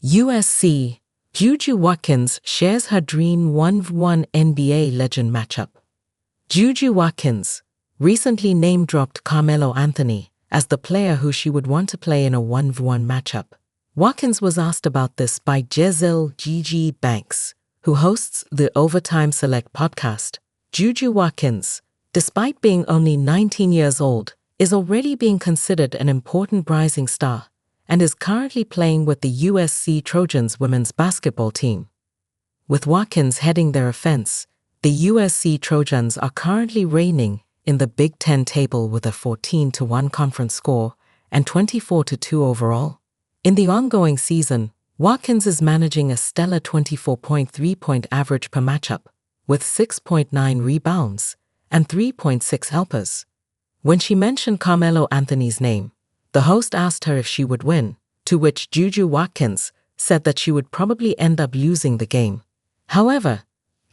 USC, JuJu Watkins shares her dream 1v1 NBA legend matchup. JuJu Watkins recently name-dropped Carmelo Anthony as the player who she would want to play in a 1v1 matchup. Watkins was asked about this by Jezil Gigi Banks, who hosts the Overtime Select podcast. JuJu Watkins, despite being only 19 years old, is already being considered an important rising star and is currently playing with the USC Trojans women's basketball team. With Watkins heading their offense, the USC Trojans are currently reigning in the Big Ten table with a 14-1 conference score and 24-2 overall. In the ongoing season, Watkins is managing a stellar 24.3 point average per matchup, with 6.9 rebounds and 3.6 helpers. When she mentioned Carmelo Anthony's name, the host asked her if she would win, to which JuJu Watkins said that she would probably end up losing the game. However,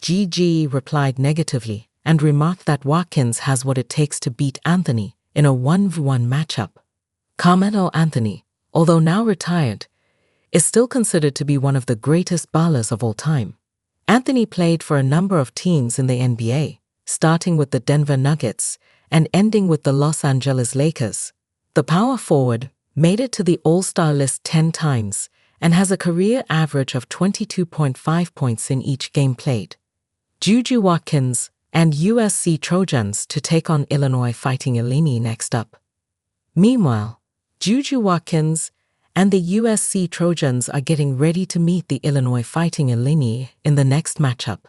Gigi replied negatively and remarked that Watkins has what it takes to beat Anthony in a 1v1 matchup. Carmelo Anthony, although now retired, is still considered to be one of the greatest ballers of all time. Anthony played for a number of teams in the NBA, starting with the Denver Nuggets and ending with the Los Angeles Lakers. The power forward made it to the All-Star list 10 times and has a career average of 22.5 points in each game played. JuJu Watkins and USC Trojans to take on Illinois Fighting Illini next up. Meanwhile, JuJu Watkins and the USC Trojans are getting ready to meet the Illinois Fighting Illini in the next matchup.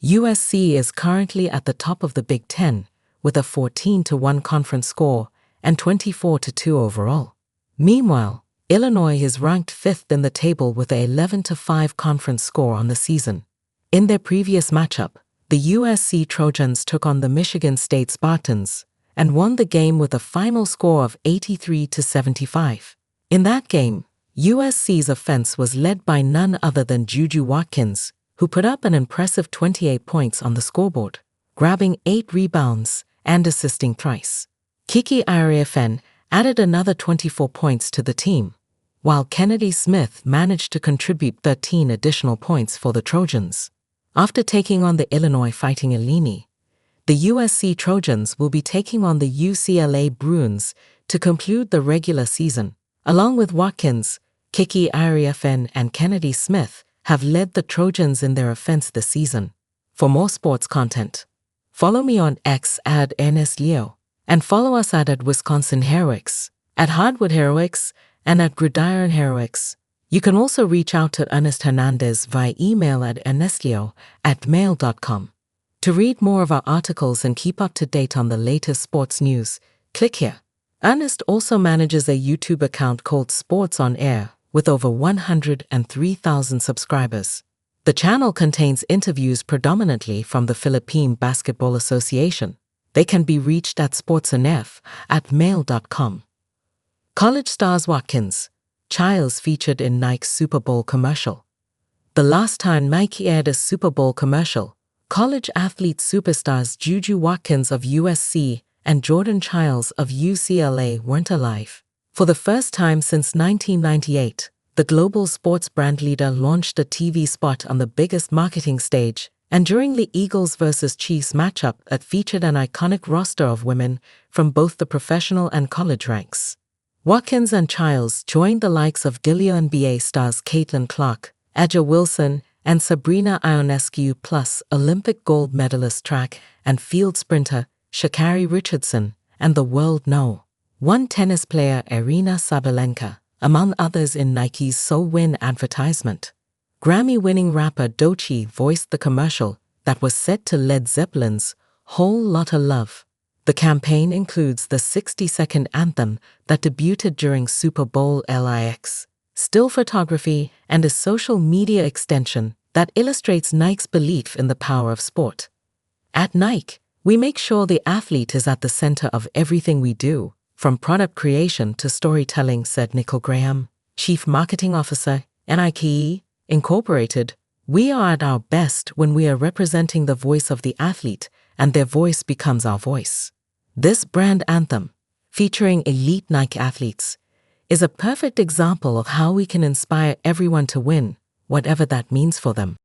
USC is currently at the top of the Big Ten with a 14-1 conference score and 24-2 overall. Meanwhile, Illinois is ranked 5th in the table with a 11-5 conference score on the season. In their previous matchup, the USC Trojans took on the Michigan State Spartans and won the game with a final score of 83-75. In that game, USC's offense was led by none other than JuJu Watkins, who put up an impressive 28 points on the scoreboard, grabbing 8 rebounds and assisting thrice. Kiki Ariafen added another 24 points to the team, while Kennedy Smith managed to contribute 13 additional points for the Trojans. After taking on the Illinois Fighting Illini, the USC Trojans will be taking on the UCLA Bruins to conclude the regular season. Along with Watkins, Kiki Ariafen and Kennedy Smith have led the Trojans in their offense this season. For more sports content, follow me on X @ErnestLeo and follow us at Wisconsin Heroics, at Hardwood Heroics, and at Gridiron Heroics. You can also reach out to Ernest Hernandez via email at ernestleo@mail.com. To read more of our articles and keep up to date on the latest sports news, click here. Ernest also manages a YouTube account called Sports on Air with over 103,000 subscribers. The channel contains interviews predominantly from the Philippine Basketball Association. They can be reached at sportsonf@mail.com. College stars Watkins, Childs featured in Nike's Super Bowl commercial. The last time Nike aired a Super Bowl commercial, college athlete superstars JuJu Watkins of USC and Jordan Childs of UCLA weren't alive. For the first time since 1998, the global sports brand leader launched a TV spot on the biggest marketing stage, and during the Eagles vs. Chiefs matchup that featured an iconic roster of women from both the professional and college ranks. Watkins and Childs joined the likes of WNBA stars Caitlin Clark, Aja Wilson, and Sabrina Ionescu, plus Olympic gold medalist track and field sprinter Sha'Carri Richardson, and the world know one tennis player Aryna Sabalenka, among others in Nike's So Win advertisement. Grammy-winning rapper Doechii voiced the commercial that was set to Led Zeppelin's Whole Lotta Love. The campaign includes the 60-second anthem that debuted during Super Bowl LIX, still photography, and a social media extension that illustrates Nike's belief in the power of sport. At Nike, we make sure the athlete is at the center of everything we do, from product creation to storytelling, said Nicole Graham, Chief Marketing Officer, Nike Incorporated. We are at our best when we are representing the voice of the athlete, and their voice becomes our voice. This brand anthem, featuring elite Nike athletes, is a perfect example of how we can inspire everyone to win, whatever that means for them.